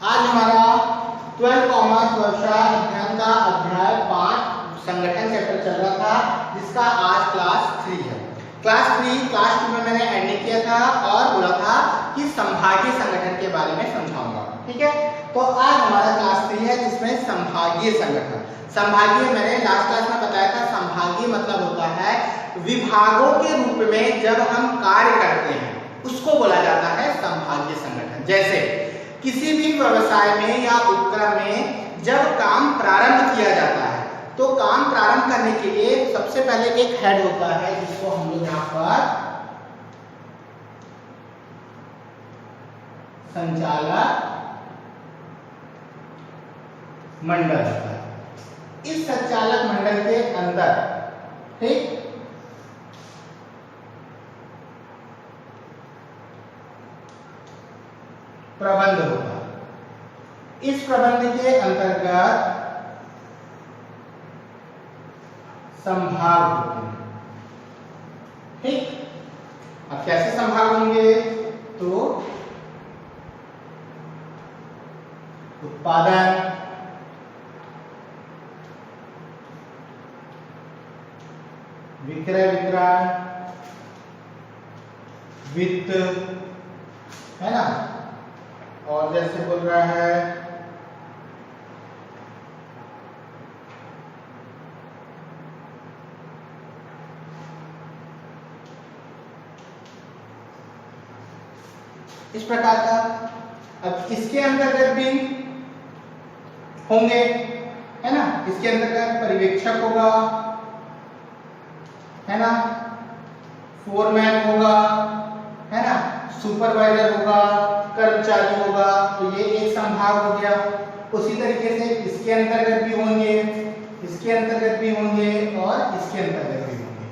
आज हमारा 12 कॉमर्स व्यवसाय अध्ययन का अध्याय 5 संगठन चैप्टर चल रहा था, जिसका आज क्लास 3 है। क्लास 2 में मैंने एंड किया था और बोला था कि संभागीय संगठन के बारे में समझाऊंगा। ठीक है, तो आज हमारा क्लास 3 है, जिसमें संभागीय संगठन। संभागीय मैंने लास्ट क्लास में बताया था, संभागीय मतलब होता है विभागों के रूप में जब हम कार्य करते हैं उसको बोला जाता है संभागीय संगठन। जैसे किसी भी व्यवसाय में या उपक्रम में जब काम प्रारंभ किया जाता है तो काम प्रारंभ करने के लिए सबसे पहले एक हेड होता है, जिसको हम लोग यहाँ पर संचालक मंडल होता है। इस संचालक मंडल के अंदर ठीक प्रबंध होता है। इस प्रबंध के अंतर्गत संभाग होते हैं। ठीक, अब कैसे संभाग होंगे? तो उत्पादन, विक्रय वितरण, वित्त, है ना, और जैसे बोल रहा है इस प्रकार का। अब इसके अंतर्गत भी होंगे, है ना, इसके अंतर्गत पर्यवेक्षक होगा, है ना, फोरमैन होगा, है ना, सुपरवाइजर होगा, कर्मचारी होगा। तो ये एक संभाग हो गया। उसी तरीके से इसके अंतर्गत भी होंगे, इसके अंतर्गत भी होंगे और इसके अंतर्गत भी होंगे।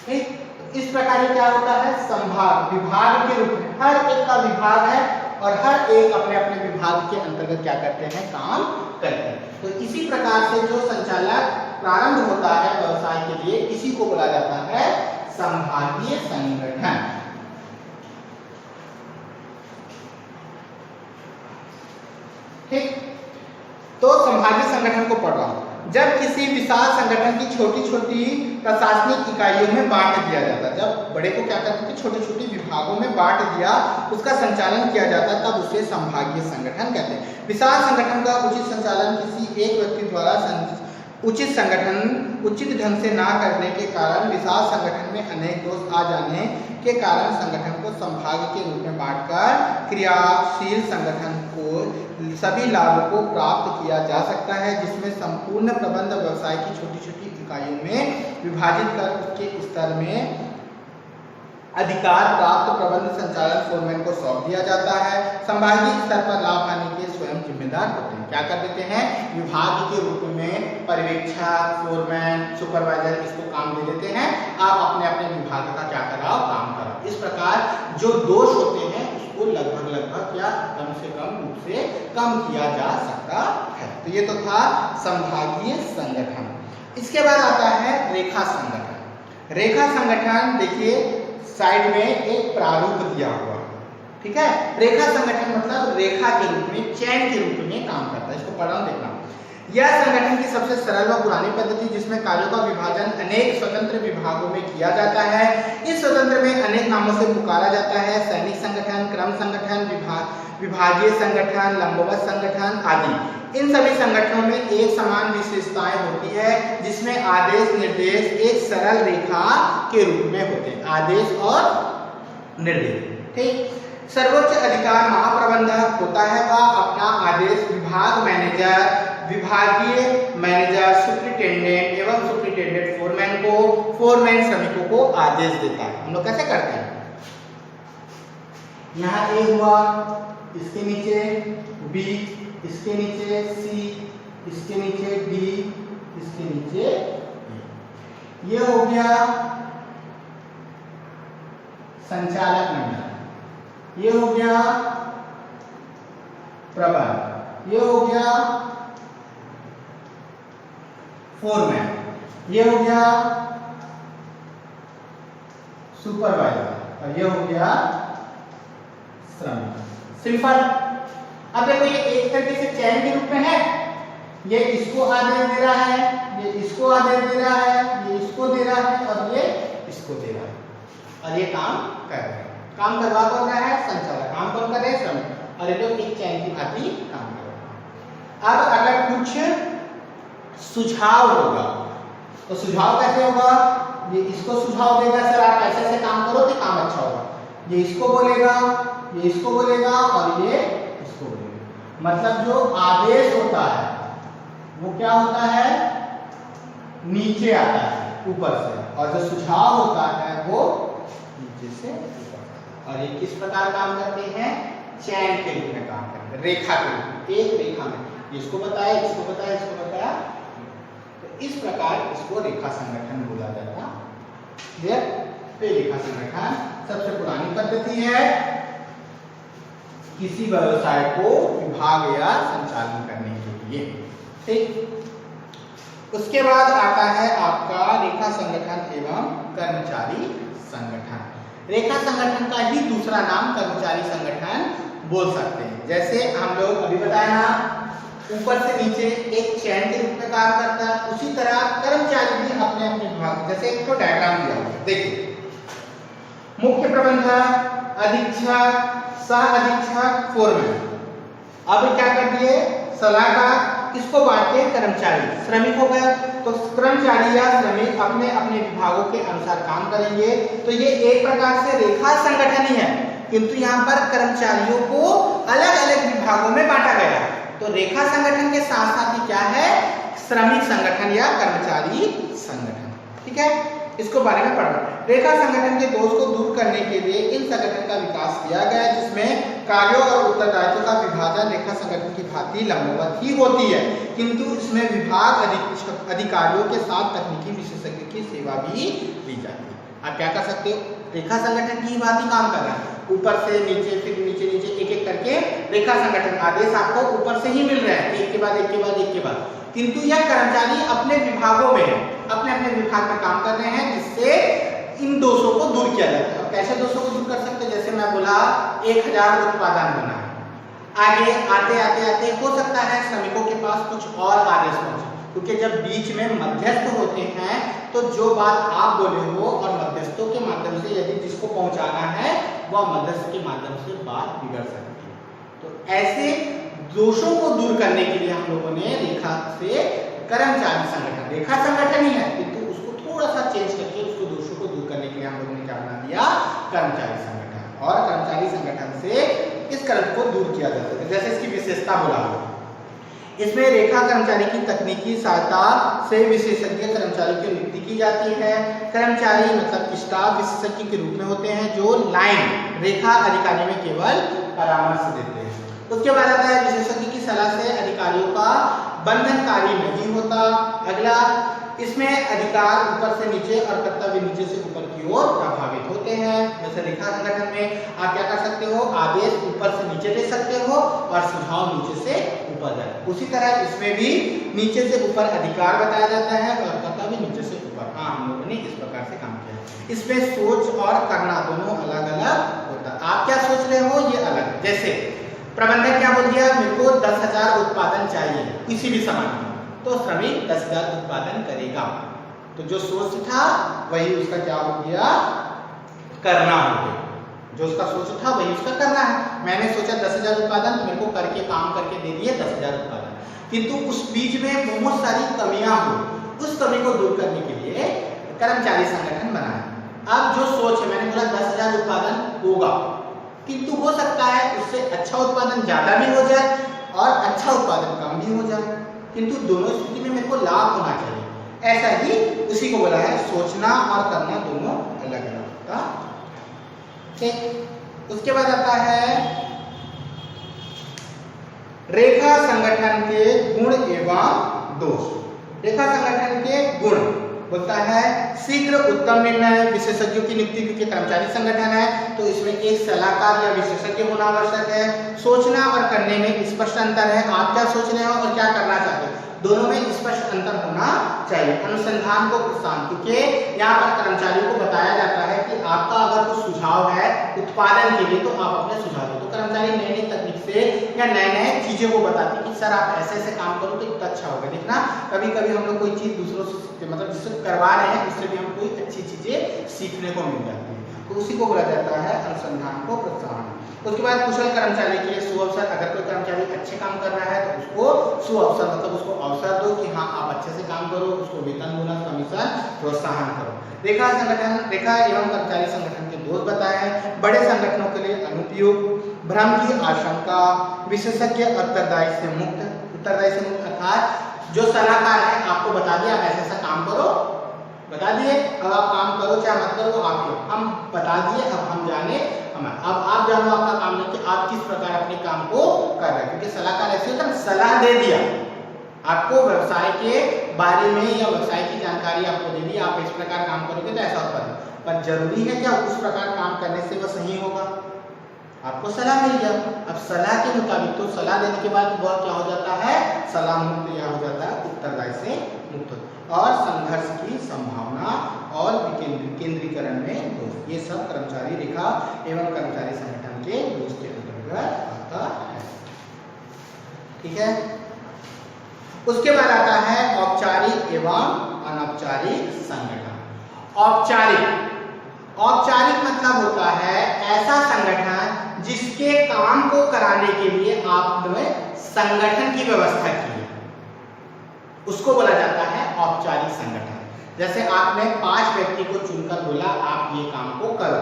ठीक, इस प्रकार क्या होता है? संभाग, विभाग के रूप में हर एक का विभाग है और हर एक अपने अपने विभाग के अंतर्गत क्या करते हैं? काम करते हैं। तो इसी प्रकार से जो संचालक प्रारंभ होता है व्यवसाय के लिए, इसी को बोला जाता है संभागीय संगठन। ठीक, तो संभागीय संगठन को पढ़ रहा हूं। जब किसी विशाल संगठन की छोटी छोटी प्रशासनिक इकाइयों में बांट दिया जाता है, जब बड़े को क्या करते थे? छोटे छोटे विभागों में बांट दिया, उसका संचालन किया जाता है, तब उसे संभागीय संगठन कहते हैं। विशाल संगठन का उचित संचालन किसी एक व्यक्ति द्वारा उचित ढंग से ना करने के कारण विशाल संगठन में अनेक दोष आ जाने के कारण संगठन को संभाग के रूप में बांटकर क्रियाशील संगठन को सभी लाभों को प्राप्त किया जा सकता है, जिसमें संपूर्ण प्रबंध व्यवसाय की छोटी छोटी इकाइयों में विभाजित कर उसके स्तर में अधिकार प्राप्त प्रबंध संचालन फोरमैन को सौंप दिया जाता है। संभागीय स्तर पर लाभ पाने के स्वयं जिम्मेदार होते हैं। क्या कर देते हैं? विभाग के रूप में पर्यवेक्षक, फोरमैन, सुपरवाइजर, इसको काम दे देते हैं, आप अपने अपने विभाग का क्या कराओ? काम कराओ। इस प्रकार जो दोष होते हैं उसको लगभग या कम से कम रूप से कम किया जा सकता है। तो ये तो था संभागीय संगठन। इसके बाद आता है रेखा संगठन। रेखा संगठन देखिए साइड में एक प्रारूप दिया हुआ, ठीक है। रेखा संगठन मतलब रेखा के रूप में, चैन के रूप में काम करता है। इसको पढ़ना देखना। यह संगठन की सबसे सरल व पुरानी पद्धति, जिसमें कार्यों का विभाजन अनेक स्वतंत्र विभागों में किया जाता है। इस स्वतंत्र में अनेक नामों से पुकारा जाता है: सैनिक संगठन, क्रम संगठन, विभागीय संगठन, लंबवत संगठन आदि। इन सभी संगठनों में एक समान विशेषताएं होती है, जिसमें आदेश निर्देश एक सरल रेखा के रूप में होते हैं। आदेश और निर्देश, ठीक। सर्वोच्च अधिकार महाप्रबंधक होता है, वह अपना आदेश विभाग मैनेजर, विभागीय मैनेजर, सुपरिटेंडेंट एवं सुपरिटेंडेंट फोरमैन को, फोरमैन श्रमिकों को आदेश देता है। हम लोग कैसे करते हैं? यहाँ ए हुआ, इसके नीचे बी, इसके नीचे सी, इसके नीचे डी, इसके नीचे ई। ये हो गया संचालक मंडल, ये हो गया प्रबंध, ये हो गया फोरमैन, ये हो गया सुपरवाइजर और ये हो गया श्रमिक। सिंपल। अब देखो ये एक तरीके से चैन के रूप में है, ये इसको आदेश दे रहा है, ये इसको आदेश दे रहा है, ये इसको दे रहा है और ये इसको दे रहा है, और ये काम कर रहे हैं। काम करवा कौन रहा है? संचालक। काम कौन कर रहे हैं? श्रमिक। और ये लोग एक चैन की भांति काम कर रहे हैं। अब अगर कुछ सुझाव होगा तो सुझाव कैसे होगा? ये इसको सुझाव देगा, सर आप ऐसे ऐसे काम करो तो काम अच्छा होगा। ये इसको बोलेगा, ये इसको बोलेगा और ये इसको बोलेगा। मतलब जो आदेश होता है वो क्या होता है? नीचे आता है ऊपर से, और जो सुझाव होता है वो नीचे से ऊपर। और ये किस प्रकार काम करते हैं? चैन के रूप में काम करते हैं, रेखा के रूप में, एक रेखा में। इसको बताया, इसको बताया, इसको बताया, तो इस प्रकार इसको रेखा संगठन बोला जाता है। रेखा संगठन सबसे पुरानी पद्धति है किसी व्यवसाय को विभाग या संचालन करने के लिए। ठीक, उसके बाद आता है आपका रेखा संगठन एवं कर्मचारी संगठन। रेखा संगठन का ही दूसरा नाम कर्मचारी संगठन बोल सकते हैं। जैसे हम लोग अभी बताए ना, ऊपर से नीचे एक चैन के रूप में काम करता है, उसी तरह कर्मचारी भी अपने अपने विभाग, जैसे एक तो डायग्राम दिया हुआ है, देखिए मुख्य प्रबंधक, अधीक्षक, सह अधीक्षक, फोरमैन। अब क्या कर दिए? सलाहकार, इसको बांट के कर्मचारी, श्रमिक हो गया। तो कर्मचारी या श्रमिक अपने अपने विभागों के अनुसार काम करेंगे। तो ये एक प्रकार से रेखा संगठन ही है, किंतु यहाँ पर कर्मचारियों को अलग अलग विभागों में बांटा गया है। तो रेखा संगठन के साथ साथ ही क्या है? श्रमिक संगठन या कर्मचारी संगठन। ठीक है, इसको बारे में पढ़ना। रेखा संगठन के दोष को दूर करने के लिए इन संगठन का विकास किया गया, जिसमें कार्यों और उत्तरदायित्व का विभाजन रेखा संगठन की भांति लंबवत ही होती है, किंतु इसमें विभाग अधिकारियों के साथ तकनीकी विशेषज्ञ की सेवा भी ली जाती है। आप क्या कर सकते हो? रेखा संगठन की भांति काम कर रहा है, ऊपर से नीचे, फिर नीचे नीचे, एक एक करके रेखा संगठन आदेश आपको ऊपर से ही मिल रहे हैं, एक के बाद एक के बाद एक के बाद। किंतु यह कर्मचारी अपने विभागों में, अपने अपने विभाग में काम कर रहे हैं, जिससे इन दोषों को दूर किया जाता है। कैसे दोषों को दूर कर सकते हैं? जैसे मैं बोला 1000 उत्पादन होना है, आगे आते आते आते हो सकता है श्रमिकों के पास कुछ और आदेश पहुंचे, क्योंकि जब बीच में मध्यस्थ होते हैं तो जो बात आप बोले हो और मध्यस्थों के माध्यम से यदि जिसको पहुंचाना है वह मध्यस्थ के माध्यम से बात बिगड़ सकती है। तो ऐसे दोषों को दूर करने के लिए हम लोगों ने रेखा से कर्मचारी संगठन, रेखा संगठन ही है किंतु उसको थोड़ा सा चेंज करके उसको दोषों को दूर करने के लिए हम लोगों ने क्या बना दिया? कर्मचारी संगठन। और कर्मचारी संगठन से इस कर्म को दूर किया जाता है। जैसे इसकी विशेषता बोला, इसमें रेखा कर्मचारी की तकनीकी सहायता से विशेषज्ञ कर्मचारी की नियुक्ति की जाती है। कर्मचारी मतलब स्टाफ विशेषज्ञ के रूप में होते हैं, जो लाइन रेखा अधिकारी में केवल परामर्श देते हैं। उसके बाद आता है विशेषज्ञ की सलाह से अधिकारियों का बंधनकारी नहीं होता। अगला, इसमें अधिकार ऊपर से नीचे और कर्तव्य नीचे से ऊपर की ओर प्रभावित होते हैं। जैसे रेखा संगठन में आप क्या कर सकते हो? आदेश ऊपर से नीचे दे सकते हो और सुझाव नीचे से ऊपर जाए। उसी तरह इसमें भी नीचे से ऊपर अधिकार बताया जाता है और कर्तव्य नीचे से ऊपर। हाँ, हम लोगों ने इस प्रकार से काम किया। इसमें सोच और करना दोनों अलग अलग होता है। आप क्या सोच रहे हो ये अलग। जैसे प्रबंधक क्या बोल दिया, मेरे को 10,000 उत्पादन चाहिए किसी भी सामान में, तो श्रमिक 10,000 उत्पादन करेगा। तो जो सोच था वही उसका क्या हो गया? करना हो गया। जो उसका सोच था वही उसका करना है। मैंने सोचा 10,000 उत्पादन, तो मेरे को करके काम करके दे दिए 10,000 उत्पादन, किंतु उस बीच में बहुत सारी कमियां हो, उस कमी को दूर करने के लिए कर्मचारी संगठन बनाया। अब जो सोच है, मैंने बोला 10,000 उत्पादन होगा, किंतु हो सकता है उससे अच्छा उत्पादन ज्यादा भी हो जाए और अच्छा उत्पादन कम भी हो जाए, किंतु दोनों स्थिति में मेरे को लाभ होना चाहिए। ऐसा ही उसी को बोला है सोचना और करना दोनों अलग अलग होता। ठीक, उसके बाद आता है रेखा संगठन के गुण एवं दोष। रेखा संगठन के गुण बोलता है शीघ्र उत्तम निर्णय, विशेषज्ञों की नियुक्ति, क्योंकि कर्मचारी संगठन है तो इसमें एक सलाहकार या विशेषज्ञ होना आवश्यक है। सोचना और करने में स्पष्ट अंतर है, आप क्या सोच रहे हो और क्या करना चाहते हो, दोनों में स्पष्ट अंतर होना चाहिए। अनुसंधान को प्रोत्साहन, क्योंकि यहाँ पर कर्मचारियों को बताया जाता है कि आपका अगर कुछ सुझाव है उत्पादन के लिए तो आप अपने सुझाव दो। तो कर्मचारी नई नई तकनीक से या नए नए चीजों को बताते हैं कि सर आप ऐसे ऐसे काम करो तो इतना अच्छा होगा। देखना कभी कभी हम लोग कोई चीज दूसरों से सीखते, मतलब जिससे करवा रहे हैं उससे भी हम कोई अच्छी चीजें सीखने को मिल जाती है, तो उसी को बोला जाता है अनुसंधान को प्रोत्साहन। उसके बाद कुशल कर्मचारी के लिए सुअवसर, अगर कोई कर्मचारी अच्छे काम कर रहा है तो उसको सुअवसर मतलब उसको अवसर दो कि हाँ आप अच्छे से काम करो, उसको वेतन, बोनस, कमीशन, प्रोत्साहन करो। रेखा संगठन, रेखा एवं कर्मचारी संगठन के दोष बताए हैं। बड़े संगठनों के लिए अनुपयुक्त, भ्रम की आशंका, विशेषज्ञ उत्तरदायी से मुक्त अर्थात जो सलाहकार है आपको बता दिया आप ऐसा ऐसा काम करो, बता दिए, अब आप काम करो चाहे मत करो आपके, हम बता दिए, अब हम जाने अब आप जानो आपका काम नहीं कि आप किस प्रकार अपने काम को कर रहे हैं। क्योंकि सलाहकार ऐसे होता है, सलाह दे दिया आपको व्यवसाय के बारे में या व्यवसाय की जानकारी आपको दे दी, आप इस प्रकार काम करोगे तो ऐसा होता है, पर जरूरी है क्या उस प्रकार काम करने से वह सही होगा? आपको सलाह मिल गया, अब सलाह के मुताबिक, तो सलाह देने के बाद वह क्या हो जाता है, सलाह मुक्त या हो जाता है उत्तरदायी से मुक्त। और संघर्ष की संभावना और विकेंद्रीकरण में दोष, ये सब कर्मचारी रेखा एवं कर्मचारी संगठन के दोष के अंतर्गत आता है। ठीक है, उसके बाद आता है औपचारिक एवं अनौपचारिक संगठन। औपचारिक मतलब होता है ऐसा संगठन जिसके काम को कराने के लिए आपने संगठन की व्यवस्था की है, उसको बोला जाता है औपचारिक संगठन। जैसे आपने 5 व्यक्ति को चुनकर बोला आप ये काम को करो,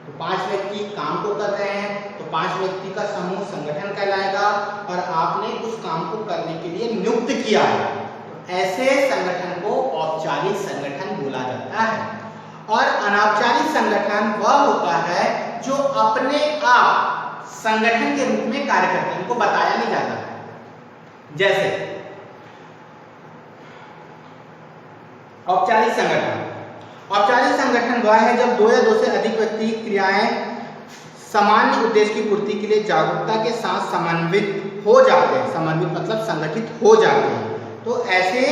तो 5 व्यक्ति काम को कर रहे हैं, तो 5 व्यक्ति का समूह संगठन कहलाएगा और आपने उस काम को करने के लिए नियुक्त किया है, तो ऐसे संगठन को औपचारिक संगठन बोला जाता है। और अनौपचारिक संगठन वह होता है जो अपने आप संगठन के रूप में कार्य करते हैं, उनको बताया नहीं जाता है। जैसे औपचारिक संगठन वह है जब 2 या 2 से अधिक व्यक्ति क्रियाएं सामान्य उद्देश्य की पूर्ति के लिए जागरूकता के साथ समन्वित हो जाते हैं, समन्वित मतलब संगठित हो जाते हैं, तो ऐसे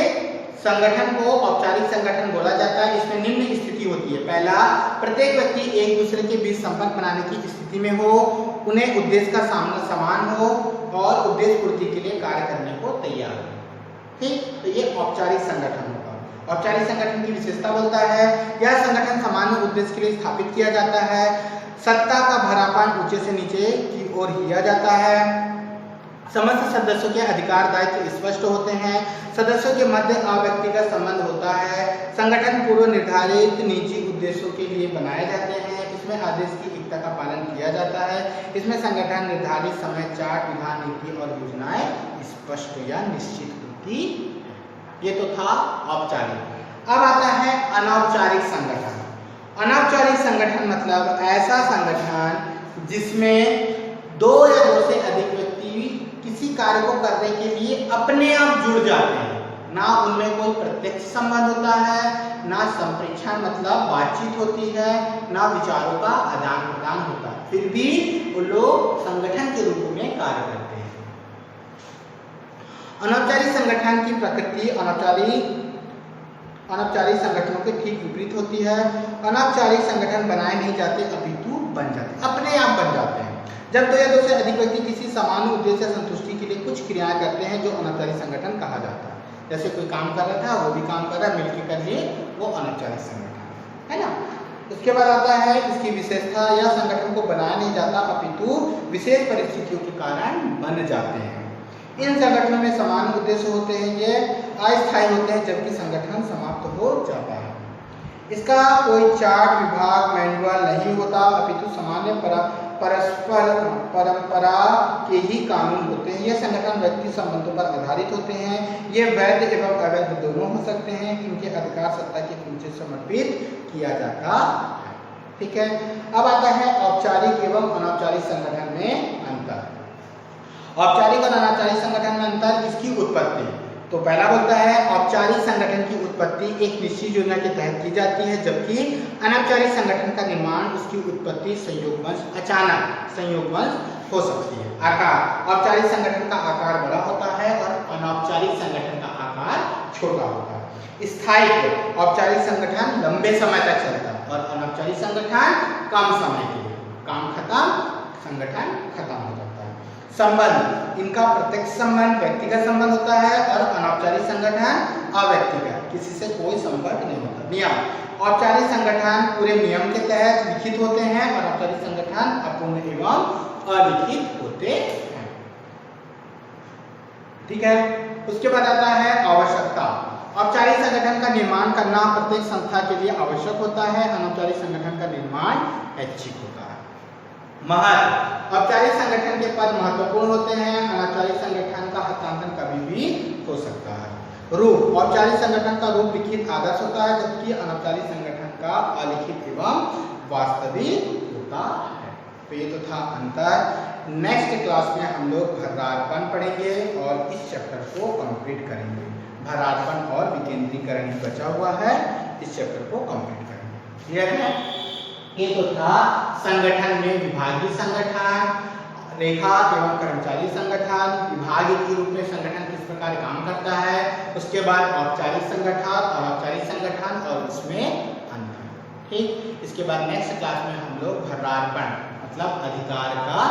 संगठन को औपचारिक संगठन बोला जाता है। इसमें निम्न स्थिति होती है, पहला, प्रत्येक व्यक्ति एक दूसरे के बीच संपर्क बनाने की स्थिति में हो, उन्हें उद्देश्य का समान हो और उद्देश्य पूर्ति के लिए कार्य करने को तैयार हो। ठीक, तो ये औपचारिक संगठन होगा। औपचारिक संगठन की विशेषता बोलता है यह संगठन सामान्य उद्देश्य के लिए स्थापित किया जाता है, सत्ता का भरापन ऊंचे से नीचे की ओर किया जाता है, समस्त सदस्यों के अधिकार दायित्व स्पष्ट होते हैं, सदस्यों के मध्य अव्यक्तिगत संबंध होता है, संगठन पूर्व निर्धारित निजी उद्देश्यों के लिए बनाए जाते हैं, इसमें आदेश की एकता का पालन किया जाता है, इसमें संगठन निर्धारित समय चार्ट, विधान, नीति और योजनाएं स्पष्ट या निश्चित होती है। ये तो था औपचारिक। अब आता है अनौपचारिक संगठन। अनौपचारिक संगठन मतलब ऐसा संगठन जिसमें 2 या 2 से अधिक व्यक्ति किसी कार्य को करने के लिए अपने आप जुड़ जाते हैं, ना उनमें कोई प्रत्यक्ष संबंध होता है, ना संप्रेषण मतलब बातचीत होती है, ना विचारों का आदान प्रदान होता है, फिर भी वो लोग संगठन के रूप में कार्य करते हैं। अनौपचारिक संगठन की प्रकृति अनौपचारिक संगठनों के ठीक विपरीत होती है। अनौपचारिक संगठन बनाए नहीं जाते अपितु बन जाते, अपने आप बन जाते हैं। जब 2 या 2 से अधिक व्यक्ति किसी सामान्य उद्देश्य या संतुष्टि के लिए कुछ क्रियाएं करते हैं जो अनौपचारिक संगठन कहा जाता है। जैसे कोई काम कर रहा था, वो भी काम कर रहा है, मिलकर करिए, वो अनौपचारिक संगठन है ना। उसके बाद आता है इसकी विशेषता, यह संगठन को बनाया नहीं जाता अपितु विशेष परिस्थितियों के कारण बन जाते हैं। इन संगठनों में समान उद्देश्य होते हैं, ये अस्थायी होते हैं जबकि संगठन समाप्त हो जाता है। इसका कोई चार्ट, विभाग, मैनुअल नहीं होता अपितु सामान्य परस्पर परंपरा के ही कानून होते हैं। ये संगठन व्यक्ति संबंधों पर आधारित होते हैं, ये वैध एवं अवैध दोनों हो सकते हैं, इनके अधिकार सत्ता के नीचे समर्पित किया जाता है। ठीक है, अब आता है औपचारिक एवं अनौपचारिक संगठन में अंतर। औपचारिक और अनौपचारिक संगठन में अंतर, इसकी उत्पत्ति। तो पहला बोलता है औपचारिक संगठन की उत्पत्ति एक निश्चित योजना के तहत की जाती है, जबकि अनौपचारिक संगठन का निर्माण, उसकी उत्पत्ति संयोगवश, अचानक संयोगवश हो सकती है। आकार, औपचारिक संगठन का आकार बड़ा होता है और अनौपचारिक संगठन का आकार छोटा होता है। स्थायित्व, औपचारिक संगठन लंबे समय तक चलता है और अनौपचारिक संगठन कम समय के लिए, काम खत्म संगठन खत्म हो जाता है। संबंध, इनका प्रत्यक्ष संबंध व्यक्तिगत संबंध होता है और अनौपचारिक संगठन अव्यक्तिगत, किसी से कोई संपर्क नहीं होता। नियम, औपचारिक संगठन पूरे नियम के तहत लिखित होते हैं और औपचारिक संगठन अपूर्ण एवं अलिखित होते हैं। ठीक है, उसके बाद आता है आवश्यकता। औपचारिक संगठन का निर्माण करना प्रत्येक संस्था के लिए आवश्यक होता है, अनौपचारिक संगठन का निर्माण ऐच्छिक होता है। महत्व, औपचारिक संगठन के पद महत्वपूर्ण होते हैं, अनौपचारिक संगठन का हस्तांतरण कभी भी हो सकता है। रूप, औपचारिक संगठन का रूप लिखित आदर्श होता है जबकि अनौपचारिक संगठन का अलिखित एवं वास्तविक होता है। तो ये तो था अंतर। नेक्स्ट क्लास में हम लोग भर्रार्पण पढ़ेंगे और इस चैप्टर को कंप्लीट करेंगे। भर्रार्पण और विकेंद्रीकरण बचा हुआ है, इस चैप्टर को कंप्लीट करेंगे। क्लियर है? ये तो था संगठन में विभागीय संगठन, रेखा एवं कर्मचारी संगठन, विभागीय के रूप में संगठन किस प्रकार काम करता है, उसके बाद औपचारिक संगठन, अनौपचारिक संगठन और उसमें अंतर। ठीक, इसके बाद नेक्स्ट क्लास में हम लोग भर्रार्पण मतलब अधिकार का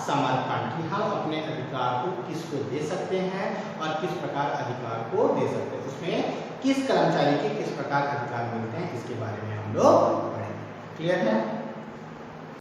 समर्पण, कि हम अपने अधिकार को किसको दे सकते हैं और किस प्रकार अधिकार को दे सकते हैं, उसमें किस कर्मचारी के किस प्रकार अधिकार मिलते हैं, इसके बारे में हम लोग पढ़ेंगे। क्लियर है?